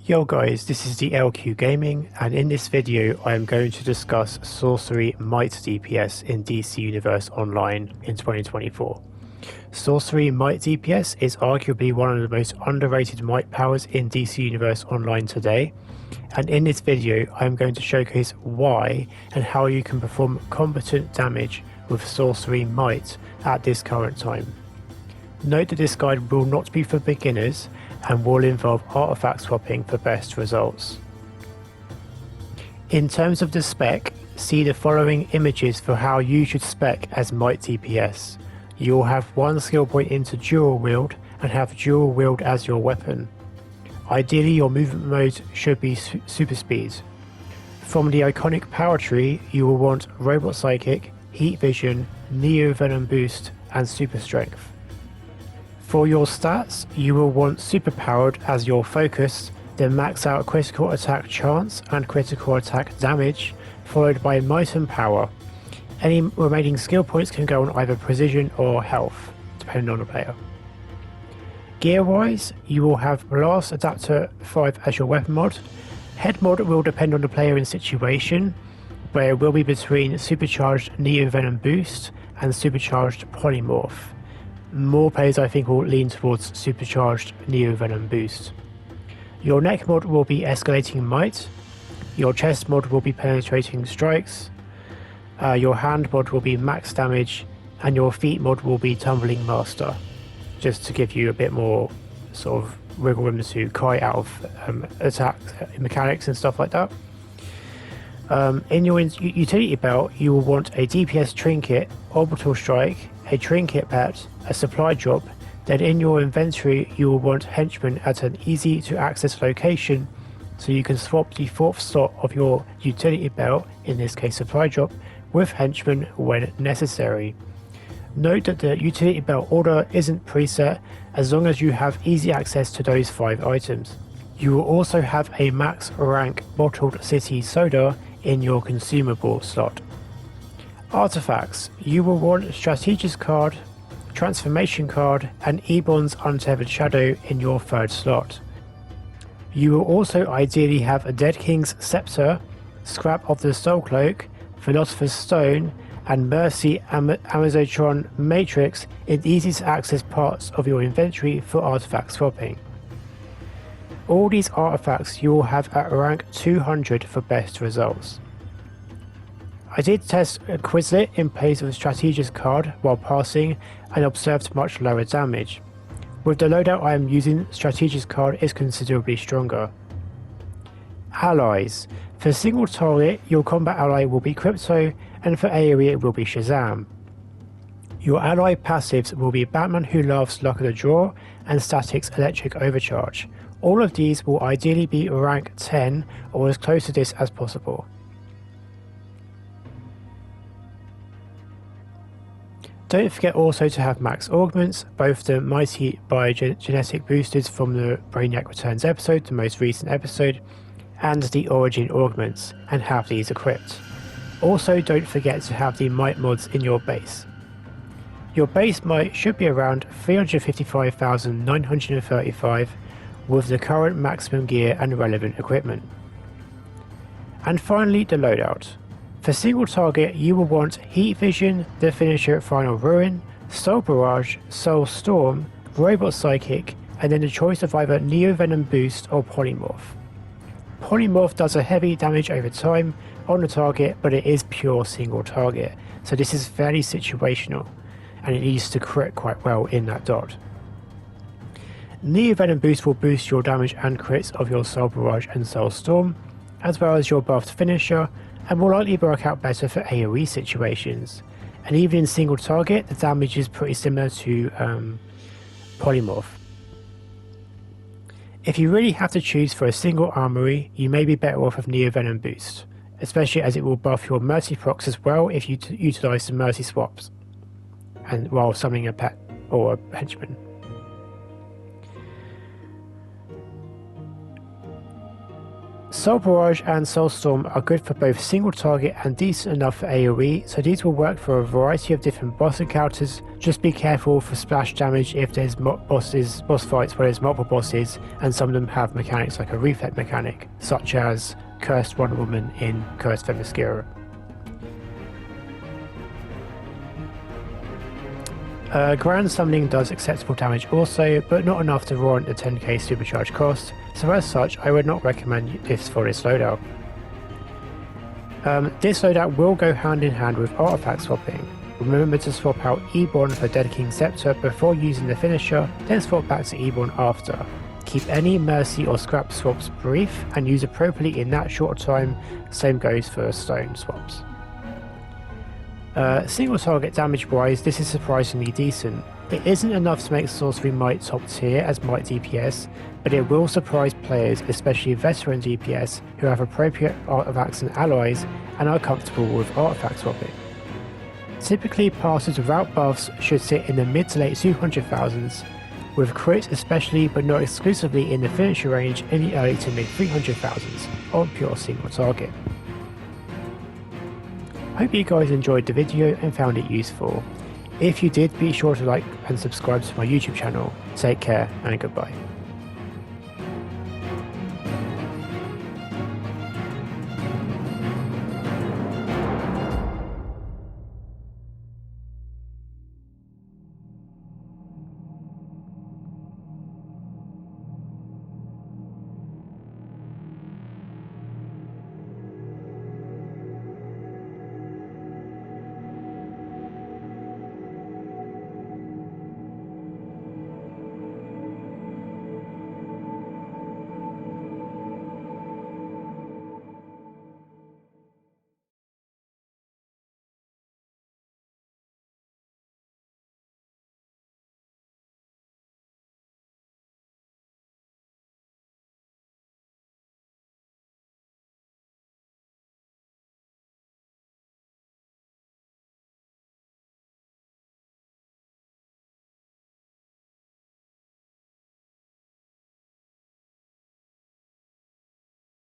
Yo guys, this is TheLQ-Gaming, and in this video I am going to discuss Sorcery Might DPS in DC Universe Online in 2024. Sorcery Might DPS is arguably one of the most underrated might powers in DC Universe Online today, and in this video I am going to showcase why and how you can perform competent damage with Sorcery Might at this current time. Note that this guide will not be for beginners and will involve artifact swapping for best results. In terms of the spec, see the following images for how you should spec as Might DPS. You will have one skill point into dual wield and have dual wield as your weapon. Ideally your movement mode should be super speed. From the iconic power tree you will want Robot Sidekick, Heat Vision, Neo-Venom Boost and Super Strength. For your stats, you will want Superpowered as your focus, then max out critical attack chance and critical attack damage, followed by Might and Power. Any remaining skill points can go on either Precision or Health, depending on the player. Gear wise, you will have Blast Adapter 5 as your weapon mod. Head mod will depend on the player and situation, where it will be between Supercharged Neo-Venom Boost and Supercharged Polymorph. More players I think will lean towards Supercharged Neo-Venom Boost. Your neck mod will be Escalating Might, your chest mod will be Penetrating Strikes, your hand mod will be Max Damage, and your feet mod will be Tumbling Master, just to give you a bit more sort of wiggle room to kite out of attack mechanics and stuff like that. In your utility belt you will want a DPS Trinket, Orbital Strike, a Trinket Pet, a Supply Drop. Then in your inventory you will want Henchman at an easy to access location, so you can swap the 4th slot of your utility belt, in this case Supply Drop, with Henchman when necessary. Note that the utility belt order isn't preset as long as you have easy access to those 5 items. You will also have a max rank Bottled City Soda in your consumable slot. Artifacts, you will want Strategist Card, Transformation Card and Ebon's Untethered Shadow in your 3rd slot. You will also ideally have a Dead King's Scepter, Scrap of the Soul Cloak, Philosopher's Stone and M.E.R.C.Y Amazotron Matrix in easy to access parts of your inventory for artifact swapping. All these artifacts you will have at rank 200 for best results. I did test Quizlet in place of Strategist Card while passing and observed much lower damage. With the loadout I am using, Strategist Card is considerably stronger. Allies. For single target, your combat ally will be Crypto, and for AoE it will be Shazam. Your ally passives will be Batman Who Loves Luck of the Draw and Static's Electric Overcharge. All of these will ideally be rank 10 or as close to this as possible. Don't forget also to have max augments, both the Mighty by genetic boosters from the Brainiac Returns episode, the most recent episode, and the Origin augments, and have these equipped. Also don't forget to have the might mods in your base. Your base might should be around 355,935 with the current maximum gear and relevant equipment. And finally the loadout. For single target you will want Heat Vision, the finisher Final Ruin, Soul Barrage, Soul Storm, Robot Sidekick, and then the choice of either Neo-Venom Boost or Polymorph. Polymorph does a heavy damage over time on the target, but it is pure single target, so this is fairly situational and it needs to crit quite well in that dot. Neo-Venom Boost will boost your damage and crits of your Soul Barrage and Soul Storm, as well as your buffed finisher, and will likely work out better for AoE situations. And even in single target, the damage is pretty similar to Polymorph. If you really have to choose for a single armory, you may be better off with Neo-Venom Boost, especially as it will buff your M.E.R.C.Y procs as well if you utilise the M.E.R.C.Y swaps, and while summoning a pet or a henchman. Soul Barrage and Soul Storm are good for both single target and decent enough for AoE, so these will work for a variety of different boss encounters. Just be careful for splash damage if there's boss fights where there's multiple bosses and some of them have mechanics like a reflect mechanic, such as Cursed Wonder Woman in Cursed Themyscira. Grand Summoning does acceptable damage also, but not enough to warrant a 10k supercharge cost, so as such I would not recommend this for this loadout. This loadout will go hand in hand with artifact swapping. Remember to swap out Ebon for Dead King Scepter before using the finisher, then swap back to Ebon after. Keep any M.E.R.C.Y or scrap swaps brief and use appropriately in that short time, same goes for stone swaps. Single target damage wise, this is surprisingly decent. It isn't enough to make Sorcery Might top tier as Might DPS, but it will surprise players, especially veteran DPS, who have appropriate artifacts and allies and are comfortable with artifact swapping. Typically passes without buffs should sit in the mid to late 200,000s, with crits especially but not exclusively in the finisher range in the early to mid 300,000s on pure single target. Hope you guys enjoyed the video and found it useful. If you did, be sure to like and subscribe to my YouTube channel. Take care and goodbye.